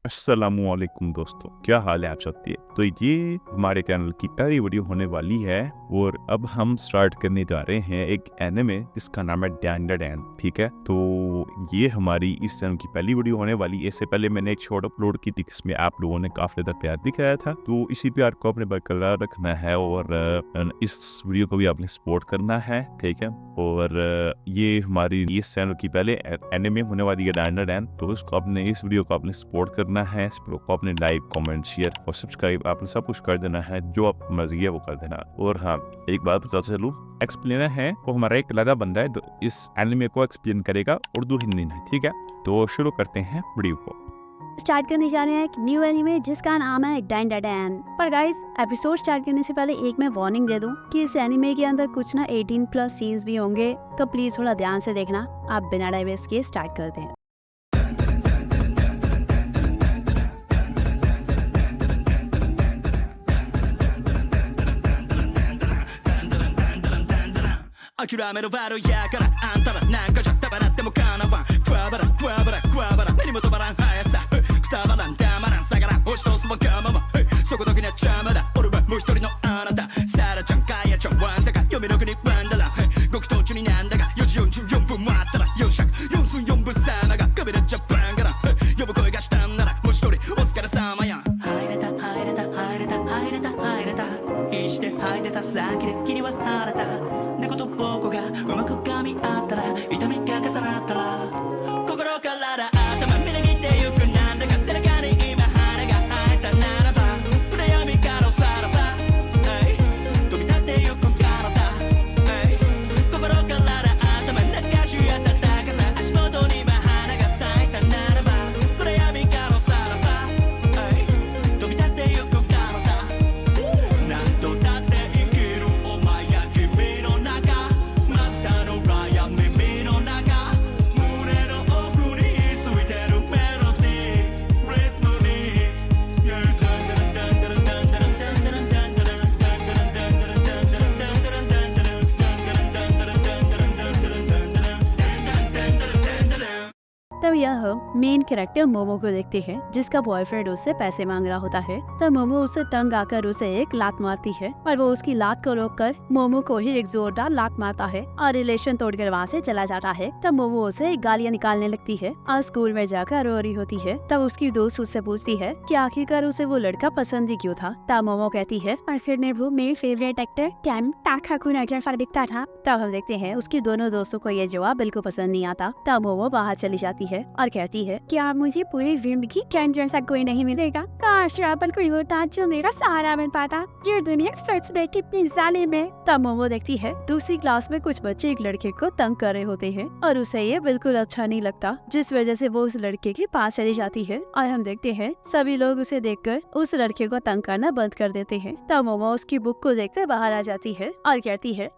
अस्सलामुअलैकुम दोस्तों, क्या हाल है आप सबके। तो ये हमारे चैनल की पहली वीडियो होने वाली है और अब हम स्टार्ट करने जा रहे हैं एक एनिमे जिसका नाम है डैंडाडैन। ठीक है, तो ये हमारी इस चैनल की पहली वीडियो होने वाली है। इससे पहले मैंने एक शॉर्ट अपलोड की थी जिसमें आप लोगों ने काफी ज्यादा प्यार दिखाया था, तो इसी प्यार को अपने बरकरार रखना है और इस वीडियो को भी आपने सपोर्ट करना है। ठीक है, और ये हमारी इस चैनल की पहले एनिमे होने वाली है डैंडाडैन, तो इसको आपने इस वीडियो को आपने सपोर्ट करना है। इस वीडियो को आपने लाइक, कमेंट, शेयर और सब्सक्राइब आपने सब कुछ कर देना है, जो आप मर्जी है वो कर देना। और हाँ, एक बात बताते चलूं, एक्सप्लेनर है वो हमारा एक अलग बंदा है, तो इस एनिमे को एक्सप्लेन करेगा उर्दू हिंदी में। ठीक है, तो शुरू करते हैं वीडियो को। स्टार्ट करने जा रहे हैं एक न्यू एनीमे जिसका नाम है डैंडाडैन। पर गाइस, एपिसोड स्टार्ट करने से पहले एक मैं वार्निंग दे दूं कि इस एनीमे के अंदर कुछ ना 18+ सीन्स भी होंगे, तो प्लीज थोड़ा ध्यान से देखना। आप बिना टाइम वेस्ट किए स्टार्ट करते हैं।諦めろバロやからあんたらなんかじゃたばなってもかなわんクワバラクワバラクワバラ目にも止まらん速さくたばらんたまらん下がらん押し通すもかままそこだけには邪魔だ俺はもう一人のあなたサラちゃんカヤちゃんワンサカ読みの国ワンダラご祈祷中になんだが4時44分待ったら4尺4分4分様がカメラジャパンから呼ぶ声がしたんならもう一人お疲れ様や入れた入れた入れた入れた入れた必死で吐いてた先で君は晴れた猫と僕がうまく噛み合ったら痛みが重なったら心から頭みなぎってゆくなんだか背中に今花が生えたならば暗闇からおさらば飛び立ってゆく体心から頭懐かしい暖かさ足元に今花が咲いたならば暗闇からおさらば飛び立ってゆく体何度だって生きるお前や君の中まぶたの裏や耳の中胸の奥についてるメロディーリズムにतब यह मेन कैरेक्टर मोमो को देखती है जिसका बॉयफ्रेंड उससे पैसे मांग रहा होता है। तब मोमो उससे तंग आकर उसे एक लात मारती है और वो उसकी लात को रोककर मोमो को ही एक जोरदार लात मारता है और रिलेशन तोड़कर वहाँ से चला जाता है। तब मोमो उसे गालियाँ निकालने लगती है और स्कूल में जाकर रो रही होती है। तब उसकी दोस्त उससे पूछती है कि आखिरकार उसे वो लड़का पसंद ही क्यों था। तब मोमो कहती है और फिर ने वो मेरे फेवरेट एक्टर कैम टाकाकू जैसा दिखता था। तब हम देखते हैं उसकी दोनों दोस्तों को ये जवाब बिल्कुल पसंद नहीं आता। तब मोमो बाहर चली जाती है और कहती है क्या मुझे पूरी जिंदगी कैन जैसा कोई नहीं मिलेगा। काश अपन कोई होता जो मेरा सहारा बन पाता। ये दुनिया सच में कितनी जालिम है। तब मोमो देखती है दूसरी क्लास में कुछ बच्चे एक लड़के को तंग कर रहे होते हैं और उसे ये बिल्कुल अच्छा नहीं लगता, जिस वजह से वो उस लड़के के पास चली जाती है और हम देखते हैं सभी लोग उसे देखकर उस लड़के को तंग करना बंद कर देते हैं। तब मोमो उसकी बुक को देखकर बाहर आ जाती है और कहती है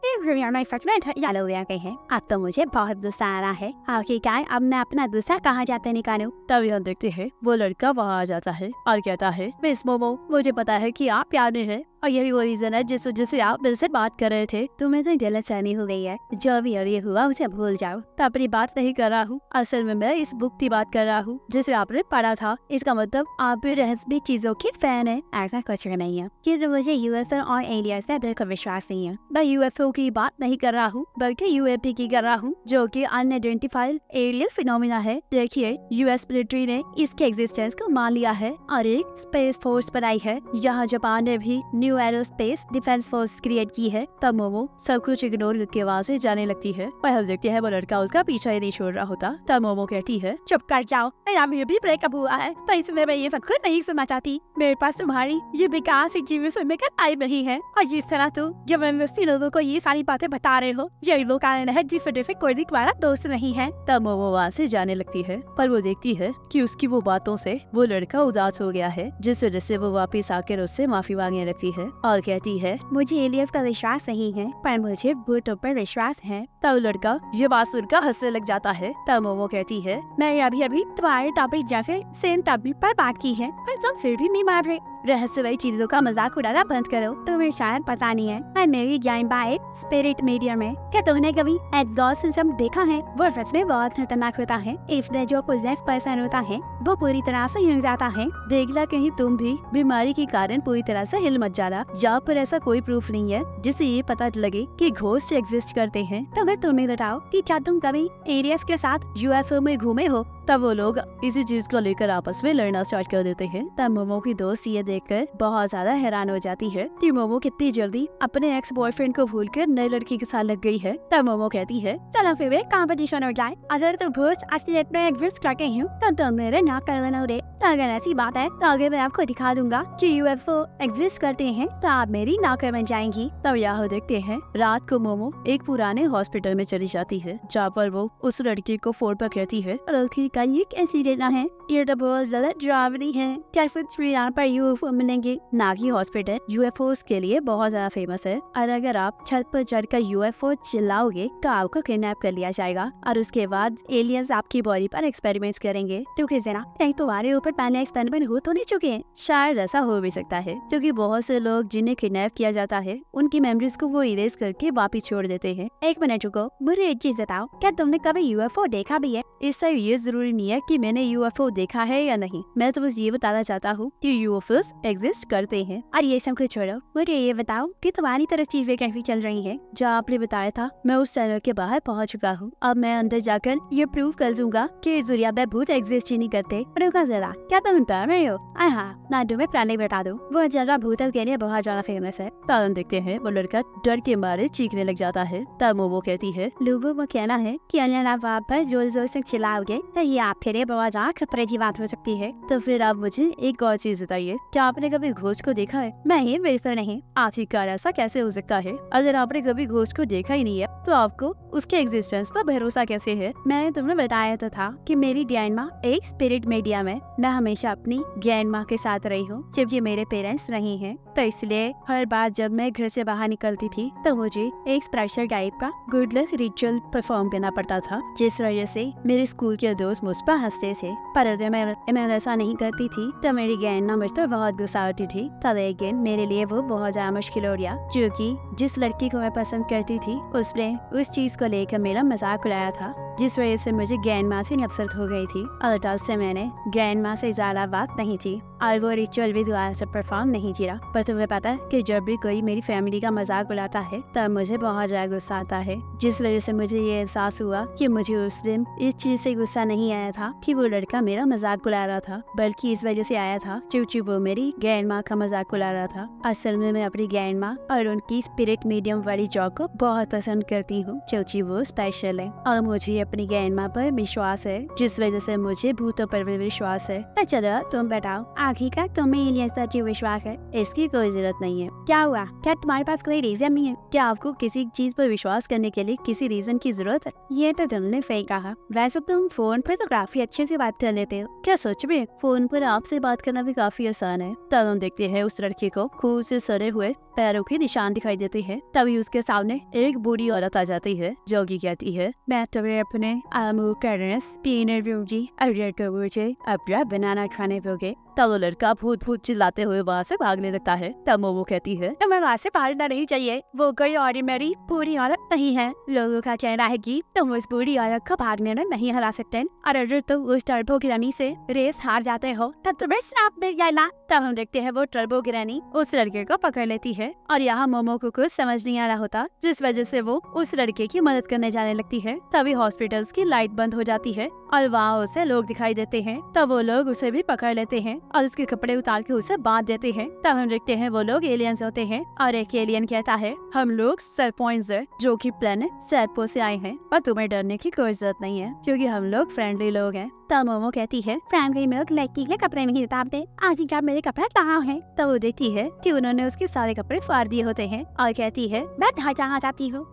अब तो मुझे बहुत गुस्सा आ रहा है, आखिरकार अब मैं अपना गुस्सा कहाँ जाते निकालूं। तब यह देखते हैं वो लड़का वहाँ आ जाता है और कहता है मिस मोमो, मुझे पता है कि आप प्यार में हैं और यही वो रीजन है जिस वजह से आप मेरे से बात कर रहे थे। तुम्हें तो गलतफहमी हो गई है, जो भी ये हुआ उसे भूल जाओ। तो अपनी बात नहीं कर रहा हूँ, असल में मैं इस बुक की बात कर रहा हूँ जिसे आपने पढ़ा था। इसका मतलब आप भी रहस्यमयी चीजों की फैन है। ऐसा कुछ नहीं है कि तो मुझे यूएफओ और एलियंस से बिल्कुल विश्वास नहीं है। मैं यूएफओ की बात नहीं कर रहा हूँ बल्कि यूएपी की कर रहा हूँ, जो कि अनआइडेंटिफाइड एलियन फिनोमिना है। देखिए, यूएस मिलिट्री ने इसके एग्जिस्टेंस को मान लिया है और एक स्पेस फोर्स बनाई है। यहाँ जापान ने भी new aerospace defence force create की है। तब मोमो सब कुछ इग्नोर करके वहाँ से जाने लगती है और हम देखते हैं वो लड़का उसका पीछा ही नहीं छोड़ रहा होता। तब मोमो कहती है चुप कर जाओ, मेरा भी ब्रेकअप हुआ है तो इसमें मैं ये सब कुछ नहीं सुनना चाहती। मेरे पास तुम्हारी ये बेकार सी जीवन सुनने का टाइम नहीं है और जिस तरह तुम जबरदस्ती लोगों को ये सारी बातें बता रहे हो, यही वो कारण है जिस वजह से कोई तुम्हारा दोस्त नहीं है। तब मोमो वहाँ से जाने लगती है पर वो देखती है कि उसकी वो बातों से वो लड़का उदास हो गया है, जिस वजह से वो वापस आकर उससे माफी मांगने लगती है और कहती है मुझे एलियंस का विश्वास नहीं है पर मुझे भूतों पर विश्वास है। तब लड़का ये बात सुनकर हंसने लग जाता है। तब मोमो कहती है मैं अभी अभी तुम्हारे टॉपिक जैसे सेम टॉपिक पर बात की है पर तुम फिर भी नहीं मान रहे। रहस्यमयी चीजों का मजाक उड़ाना बंद करो। तुम्हें शायद पता नहीं है, मैं मेरी ज्ञानबा एक स्पिरिट मीडियम है। क्या तुमने कभी एग्जॉर्सिज्म देखा है? वो सच में बहुत खतरनाक होता है। इसमें जो पोजेस पर्सन होता है वो पूरी तरह से हिल जाता है। देखना कहीं तुम भी बीमारी के कारण पूरी तरह से हिल मत जाना। जहाँ पर ऐसा कोई प्रूफ नहीं है जिससे ये पता लगे कि घोस्ट एग्जिस्ट करते हैं। तो मैं तुम्हें बताओ कि क्या तुम कभी एलियंस के साथ यूएफओ में घूमे हो? तब वो लोग इसी चीज को लेकर आपस में लड़ना स्टार्ट कर देते हैं। तब मोमो की दोस्त ये देखकर बहुत ज्यादा हैरान हो जाती है कि मोमो कितनी जल्दी अपने एक्स बॉयफ्रेंड को भूलकर नई लड़की के साथ लग गई है। तब मोमो कहती है, चलो फिर एक कंपटीशन हो जाए। अगर तुम घोस्ट असलियत में एग्जिस्ट करते हो तो तुम मेरे नाक कर लेना रे। तो अगर ऐसी बात है तो आगे मैं आपको दिखा दूंगा कि यूएफओ एग्जिस्ट करते हैं तो आप मेरी नौकर बन जाएंगी। तब यहाँ देखते हैं रात को मोमो एक पुराने हॉस्पिटल में चली जाती है, जहाँ पर वो उस लड़की को फोन पर कहती है, लड़की का ये कैसी लेना है, ये तो बहुत ज्यादा डरावनी है। क्या सच में यहाँ पर यूएफओ मिलेंगे? नागी हॉस्पिटल यूएफओस के लिए बहुत ज्यादा फेमस है और अगर आप छत पर चढ़कर यूएफओ चिल्लाओगे तो आपको किडनैप कर लिया जाएगा और उसके बाद एलियंस आपकी बॉडी पर एक्सपेरिमेंट्स करेंगे। क्योंकि जना कहीं तुम्हारे ऊपर पहले एक्सपेरिमेंट हो तो नहीं चुके हैं? शायद ऐसा हो भी सकता है, क्योंकि बहुत से लोग जिन्हें किडनैप किया जाता है उनकी मेमोरीज को वो इरेज करके वापिस छोड़ देते हैं। एक मिनट रुको, मुझे एक चीज बताओ, क्या तुमने कभी यूएफओ देखा भी है? इससे ये जरूरी नहीं है कि मैंने यूएफओ देखा है या नहीं, मैं तो बस ये बताना चाहता हूँ कि यूएफओस एग्जिस्ट करते हैं। और ये सब कुछ छोड़ो, मुझे ये बताओ कि तुम्हारी तरफ चीजें कैसी चल रही हैं? जो आपने बताया था मैं उस चैनल के बाहर पहुँच चुका हूँ। अब मैं अंदर जाकर ये प्रूव कर दूंगा कि इस दुनिया में भूत एग्जिस्ट ही नहीं करते। रुका जरा, क्या तुम डर रहे हो? हाँ, ना तुम्हें प्राणी बता दो, वो जगह भूतल के लिए बहुत ज्यादा फेमस है। तब देखते हैं वो लड़का डर के मारे चीखने लग जाता है। तब वो कहती है, लोगों को कहना है कि अगर आप वहाँ पर जोर जोर से चिल्लाओगे तो ये आपके लिए बहुत ज्यादा खतरे की बात हो सकती है। तो फिर आप मुझे एक और चीज बताइए, क्या आपने कभी घोस्ट को देखा है? नहीं, बिल्कुल नहीं। आखिरकार ऐसा कैसे हो सकता है? अगर आपने कभी घोस्ट को देखा ही नहीं है तो आपको उसके एग्जिस्टेंस पर भरोसा कैसे है? मैंने तुम्हें बताया तो था कि मेरी ग्रैंडमा एक स्पिरिट मीडियम है। मैं हमेशा अपनी ग्रैंडमा के साथ रही हूँ जब ये मेरे पेरेंट्स नहीं हैं, तो इसलिए हर बार जब मैं घर से बाहर निकलती थी तो मुझे एक स्पेशल टाइप का गुड लक रिचुअल परफॉर्म करना पड़ता था, जिस वजह से मेरे स्कूल के दोस्त मुझ पर हंसते थे। पर अगर मैं ऐसा नहीं करती थी तो मेरी ग्रैंडमा मुझ पर बहुत गुस्सा होती थी। तब एक दिन मेरे लिए वो बहुत ज्यादा मुश्किल हो गया, क्योंकि जिस लड़की को मैं पसंद करती थी उसने उस चीज को लेकर मेरा मजाक उड़ाया था, जिस वजह से मुझे ग्रैंडमा से नफरत हो गई थी और तब से मैंने ग्रैंडमा से ज्यादा बात नहीं की और वो रिचुअल भी दोबारा से परफॉर्म नहीं किया। पर तुम्हें पता है कि जब भी कोई मेरी फैमिली का मजाक उड़ाता है तब मुझे बहुत ज्यादा गुस्सा आता है, जिस वजह से मुझे ये एहसास हुआ कि मुझे उस दिन इस चीज से गुस्सा नहीं आया था कि वो लड़का मेरा मजाक उड़ा रहा था, बल्कि इस वजह से आया था क्योंकि वो मेरी ग्रैंडमा का मजाक उड़ा रहा था। असल में मैं अपनी ग्रैंडमा और उनकी स्पिरिट मीडियम वाली जॉब को बहुत पसंद करती हूँ, क्योंकि वो स्पेशल है और मुझे अपनी ग्रैंडमा पर विश्वास है, जिस वजह से मुझे भूतों पर भी विश्वास है। तो चलो तुम बताओ, आखिरकार तुम्हें एलियंस पर क्यों विश्वास है? इसकी कोई जरूरत नहीं है। क्या हुआ? क्या तुम्हारे पास कोई रीजन नहीं है? क्या आपको किसी चीज पर विश्वास करने के लिए किसी रीजन की जरूरत है? ये तो तुमने सही कहा। वैसे तुम फोन पर तो काफी अच्छे से बात कर लेते हो। क्या सच में फोन पर आपसे बात करना भी काफी आसान है? तब हम देखते हैं उस लड़के को खून से सड़े हुए पैरों के निशान दिखाई देते हैं। तभी उसके सामने एक बूढ़ी औरत आ जाती है जो कि कहती है, मैं तुम्हें अपने आलू करनेस पीने दूंगी, अगर तो मुझे अपना बनाना खाने दोगे। तब वो लड़का भूत भूत चिल्लाते हुए वहाँ से भागने लगता है। तब मोमो कहती है, तुम्हें वहाँ से भागना नहीं चाहिए, वो कोई ऑर्डिनरी बूढ़ी औरत नहीं है। लोगों का कहना है कि तुम उस बूढ़ी औरत को भागने में नहीं हरा सकते, और अगर तुम उस टर्बो गिरानी से रेस हार जाते हो तो तुम्हें श्राप मिल जाएगा। तब हम देखते हैं वो टर्बो गिरानी उस लड़के को पकड़ लेती है और यहाँ मोमो को कुछ समझ नहीं आ रहा होता, जिस वजह से वो उस लड़के की मदद करने जाने लगती है। तभी हॉस्पिटल्स की लाइट बंद हो जाती है और वहाँ उसे लोग दिखाई देते हैं। तब वो लोग उसे भी पकड़ लेते हैं और उसके कपड़े उतार के उसे बांध देते हैं। तब हम देखते हैं वो लोग एलियंस होते हैं और एक एलियन कहता है, हम लोग सरपोइंजर जो कि प्लेनेट सर्पो से आए हैं, पर तुम्हें डरने की कोई जरूरत नहीं है क्योंकि हम लोग फ्रेंडली लोग हैं। तब मोमो कहती है, फ्रेंडली लोग लड़की के कपड़े नहीं उतारते, आखिरकार मेरे कपड़े कहाँ हैं? तब वो देखती है कि उन्होंने उसके सारे कपड़े फाड़ दिए होते हैं और कहती है, मैं जहाँ जाती हूँ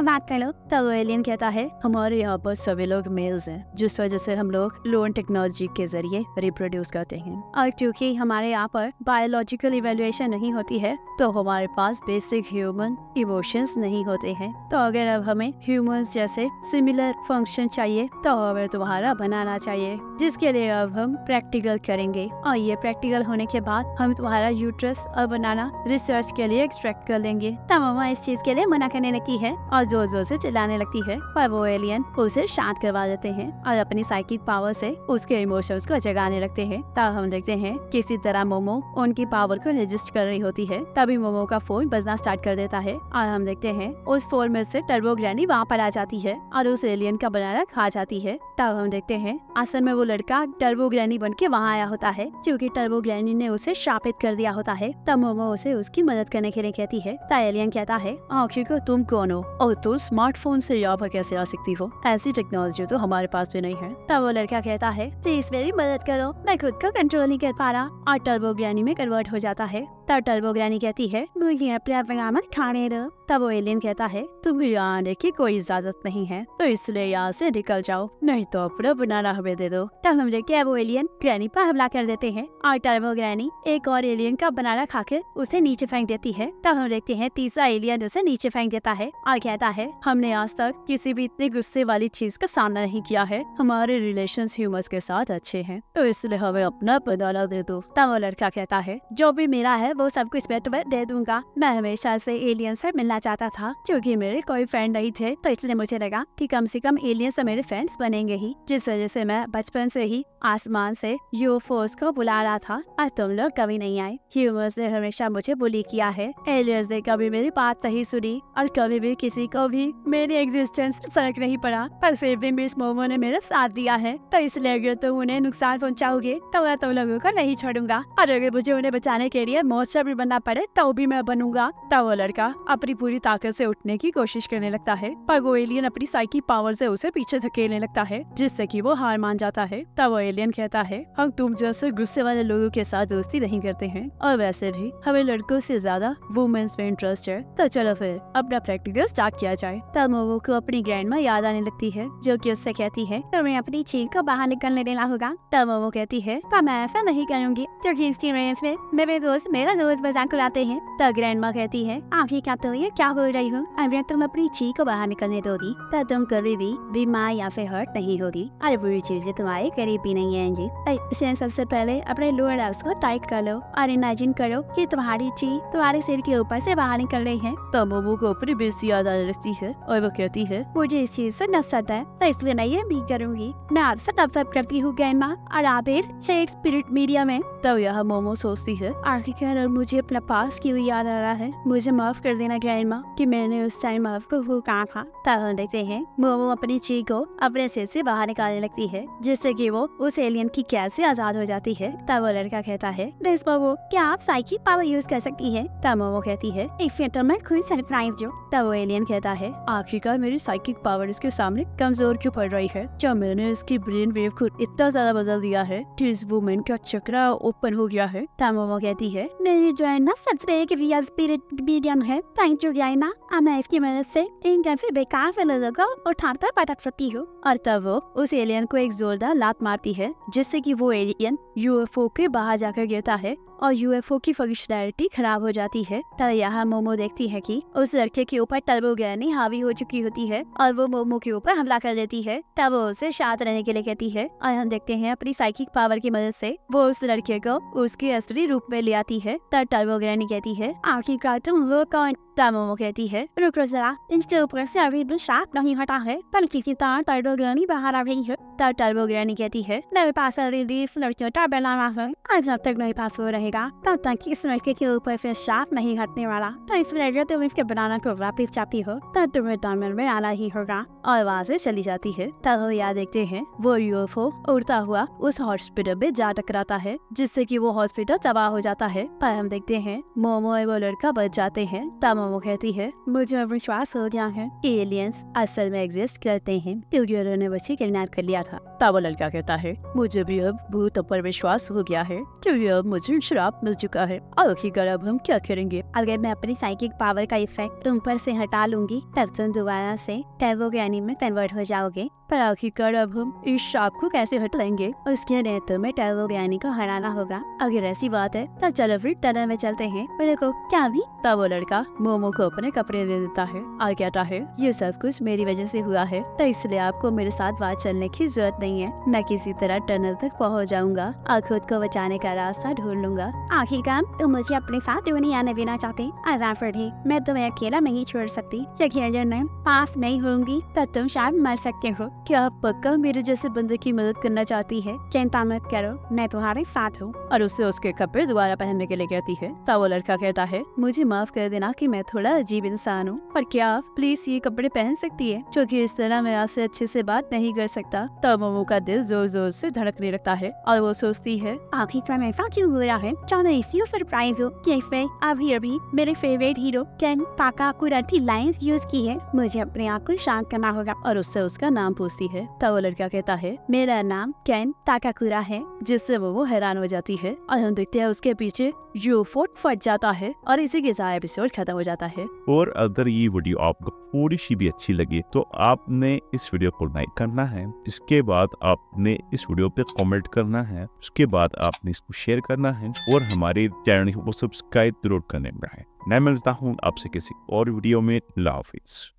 बात कर लो। तब वो एलियन कहता है, हमारे यहाँ पर सभी लोग मेल्स हैं, जिस वजह से हम लोग लोन टेक्नोलॉजी के जरिए रिप्रोड्यूस करते हैं, और क्योंकि हमारे यहाँ पर बायोलॉजिकल इवेल्युएशन नहीं होती है तो हमारे पास बेसिक ह्यूमन इमोशंस नहीं होते हैं। तो अगर अब हमें ह्यूमंस जैसे सिमिलर फंक्शन चाहिए तो हमें तुम्हारा बनाना चाहिए, जिसके लिए अब हम प्रैक्टिकल करेंगे और ये प्रैक्टिकल होने के बाद हम तुम्हारा यूट्रस और बनाना रिसर्च के लिए एक्सट्रैक्ट कर लेंगे। तब मम्मा इस चीज के लिए मना करने लगती है और जोर जोर से चिल्लाने लगती है, पर वो एलियन उसे शांत करवा देते हैं और अपनी साइकिक पावर से उसके इमोशंस को जगाने लगते हैं। तब हम देखते हैं किसी तरह मोमो उनकी पावर को रजिस्ट कर रही होती है। तभी मोमो का फोन बजना स्टार्ट कर देता है और हम देखते हैं उस फोन में से टर्बो ग्रैनी वहाँ पर आ जाती है और उस एलियन का बनाना खा जाती है। तब हम देखते हैं असल में वो लड़का टर्बो ग्रैनी बन के वहाँ आया होता है, क्योंकि टर्बो ग्रैनी ने उसे शापित कर दिया होता है। तब मोमो उसे उसकी मदद करने के लिए कहती है। तब एलियन कहता है, आखिर को तुम कौन हो और तुम स्मार्टफोन से यहाँ पर कैसे आ सकती हो? ऐसी टेक्नोलॉजी तो हमारे पास भी नहीं है। तब वो लड़का कहता है, प्लीज मेरी मदद करो, मैं खुद को कंट्रोल नहीं कर पा रहा, और टर्बो ग्रैनी में कन्वर्ट हो जाता है। तब टर्बो ग्रैनी कहती है, मुझे अपने बनाना खाने दो। तब वो एलियन कहता है, तुम्हें यहाँ आने की कोई इजाजत नहीं है, तो इसलिए यहाँ से निकल जाओ, नहीं तो अपना बनाना हमें दे दो। तब हम देखते हैं वो एलियन ग्रैनी पर हमला कर देते हैं और टर्बो ग्रैनी एक और एलियन का बनाना खाकर उसे नीचे फेंक देती है। तब हम देखते हैं तीसरा एलियन उसे नीचे फेंक देता है और कहता है, हमने आज तक किसी भी इतने गुस्से वाली चीज का सामना नहीं किया है, हमारे रिलेशंस ह्यूमंस के साथ अच्छे हैं, तो इसलिए हमें अपना बनाना दे दो। तब वो लड़का कहता है, जो भी मेरा है वो सब कुछ मैं तुम्हें दे दूंगा। मैं हमेशा से एलियन से मिलना चाहता था, क्योंकि मेरे कोई फ्रेंड नहीं थे, तो इसलिए मुझे लगा कि कम से कम एलियन से मेरे फ्रेंड्स बनेंगे ही, जिस वजह से मैं बचपन से ही आसमान से यूएफओस को बुला रहा था और तुम लोग कभी नहीं आए। ह्यूमंस ने हमेशा मुझे बुली किया है, एलियंस ने कभी मेरी बात नहीं सुनी और कभी भी किसी को भी मेरी एग्जिस्टेंस फर्क नहीं पड़ा, पर फिर भी मिस मोमो ने मेरा साथ दिया है, तो इसलिए अगर तुम उन्हें नुकसान पहुंचाओगे तो मैं तुम लोगों को नहीं छोड़ूंगा, और अगर मुझे उन्हें बचाने के लिए मॉन्स्टर भी बनना पड़े तो भी मैं बनूंगा। तब वो लड़का अपनी पूरी ताकत से उठने की कोशिश करने लगता है, पर वो एलियन अपनी साइकिक पावर से उसे पीछे धकेलने लगता है, जिससे कि वो हार मान जाता है। तब वो एलियन कहता है, हम तुम जैसे गुस्से वाले लोगों के साथ दोस्ती नहीं करते हैं, और वैसे भी हमें लड़कों से ज्यादा वुमेन्स में इंटरेस्ट है, तो चलो फिर अपना प्रैक्टिकल स्टार्ट किया जाए। तब मोमो को अपनी ग्रैंडमा याद आने लगती है, जो कि उससे कहती है, तुम्हें अपनी चीख को बाहर निकलने देना होगा। तब मोमो कहती है, पर मैं ऐसा नहीं करूंगी, क्योंकि इसकी रेंज में मेरे दोस्त मेरा रोज मजाक उड़ाते हैं। तब ग्रैंडमा कहती है, आप ये क्या बोल रही हो? अगर तुम अपनी चीख को बाहर निकलने दोगी तो तुम कभी भी बीमार या फिर हर्ट नहीं होगी, और बुरी चीजें तुम्हारे करीब भी नहीं आएंगी। इसलिए सबसे पहले अपने लोअर नर्व्स को टाइट कर लो और इमेजिन करो कि तुम्हारी चीख तुम्हारे सिर के ऊपर से बाहर निकल रही है। तो मोमो को अपनी बेइज्जती याद आने लगती है और वो कहती है, मुझे इस चीज से नफरत है, तो इसलिए मैं ये भी करूंगी। मैं आपसे नफरत करती हूँ ग्रैंडमा, और आप एक स्पिरिट मीडियम है। तो यह मोमो सोचती है, आखिरकार मुझे अपना पास क्यों याद आ रहा है, मुझे माफ कर देना ग्रैंडमा कि मैंने उस टाइम आपको वो कहा था। तब हम देखते हैं मोमो अपनी चीख को अपने सिर से बाहर निकालने लगती है, जिससे कि वो उस एलियन की कैद से आजाद हो जाती है। तब वो लड़का कहता है, मिस मोमो, क्या आप साइकिक पावर यूज कर सकती है? तब मोमो कहती है, एक सेंटर में खुद सरप्राइज दो। तब वो एलियन कहता है, आखिरकार मेरी साइकिक पावर इसके सामने कमजोर क्यों पड़ रही है? क्या मैंने इसकी ब्रेन वेव को इतना ज्यादा बदल दिया है कि इस वुमेन का चक्रा ओपन हो गया है? तब मोमो कहती है, मेरी ग्रैंडमा सच में एक रियल स्पिरिट मीडियम है, थैंक यू ग्रैंडमा, मैं इसकी मदद से इन जैसे बेकार फेलों को उठाकर पटक सकती हूँ। और तब वो उस एलियन को एक जोरदार लात मारती है, जिससे कि वो एलियन यूएफओ के बाहर जाकर गिरता है और यूएफओ की फंक्शनैलिटी खराब हो जाती है। तब यहाँ मोमो देखती है कि उस लड़के के ऊपर टर्बो ग्रैनी हावी हो चुकी होती है और वो मोमो के ऊपर हमला कर देती है। तब वो उसे शांत रहने के लिए कहती है और हम देखते हैं अपनी साइकिक पावर की मदद से वो उस लड़के को उसके असली रूप में ले आती है। तब टर्बो ग्रैनी कहती है, आखिरकार तुम वो कौन? तब मोमो कहती है, रुको जरा, इसके ऊपर से अभी भी साफ नहीं हटा है, पर किसी तरह टर्बो ग्रैनी बाहर आ रही है। तब टर्बो ग्रैनी कहती है, मेरे पास रिलीफ लड़कियों का बनाना है, आज जब तक मेरे पास वो रहेगा तब तक इस लड़के के ऊपर से साफ नहीं हटने वाला, तो इसलिए अगर तुम इसके बनाना को वापिस चाहती हो तो तुम्हें दामन में आना ही होगा। और वहाँ से चली जाती है। तब हम यहाँ देखते हैं वो यूएफओ उड़ता हुआ उस हॉस्पिटल में जा टकराता है, जिससे कि वो हॉस्पिटल तबाह हो जाता है। पर हम देखते हैं मोमो और वो लड़का बच जाते हैं। तब मोमो कहती है, मुझे अब विश्वास हो गया है एलियंस असल में एग्जिस्ट करते हैं, क्योंकि उन्होंने बच्चे किडनैप कर लिया था। तब वो लड़का कहता है, मुझे भी अब भूतों पर विश्वास हो गया है, क्योंकि अब मुझे श्राप मिल चुका है। और आखिरकार अब हम क्या करेंगे? अगर मैं अपनी साइकिक पावर का इफेक्ट तुम पर से हटा लूंगी तब तुम दोबारा से टर्बो ग्रैनी में कन्वर्ट हो जाओगे, पर आखिरकार अब हम इस शाप को कैसे हटाएंगे? उसके लिए तुम्हें टर्बोबियानी को हराना होगा। अगर ऐसी बात है तो चलो फिर टनल में चलते हैं। मेरे को क्या भी? तब वो लड़का मोमो को अपने कपड़े दे देता है और कहता है ये सब कुछ मेरी वजह से हुआ है, तो इसलिए आपको मेरे साथ बात चलने की जरूरत नहीं है। मैं किसी तरह टनल तक पहुंच जाऊंगा और खुद को बचाने का रास्ता ढूंढ लूंगा। आखिरकार तुम मुझे अपने साथ क्यों नहीं आने देना चाहते? आजाफर ही मैं तुम्हें अकेला नहीं छोड़ सकती। जगह मैं पास नहीं होंगी तो तुम शायद मर सकते हो। क्या आप पक्का मेरे जैसे बंदे की मदद करना चाहती है? चिंता मत करो, मैं तुम्हारे साथ हूँ। और उससे उसके कपड़े दोबारा पहनने के लिए कहती है। तब वो लड़का कहता है मुझे माफ कर देना कि मैं थोड़ा अजीब इंसान हूँ, पर क्या आप प्लीज ये कपड़े पहन सकती है, क्योंकि इस तरह मैं आपसे अच्छे से बात नहीं कर सकता। तब मोमो का दिल जोर जोर से धड़कने लगता है और वो सोचती है आखिर में ऐसा क्यों हो रहा है? चाहे इसी सरप्राइज हो कैसे अभी मेरे फेवरेट हीरो केन ताकाकुरा की लाइंस यूज की है। मुझे अपने आप को शांत करना होगा। और उससे उसका नाम पूछती है। तब वो लड़का कहता है मेरा नाम केन ताकाकुरा है, जिससे वो हैरान हो जाती है और हम देखते हैं उसके पीछे यूफो फट जाता है और इसी के साथ एपिसोड खत्म हो जाता है। और अगर ये वीडियो आपको थोड़ी सी भी अच्छी लगी तो आपने इस वीडियो को लाइक करना है, इसके बाद आपने इस वीडियो पे कमेंट करना है, उसके बाद आपने इसको शेयर करना है और हमारे चैनल को सब्सक्राइब जरूर करने में है। मैं मिलता हूँ आपसे किसी और वीडियो में। अल्लाह हाफिज।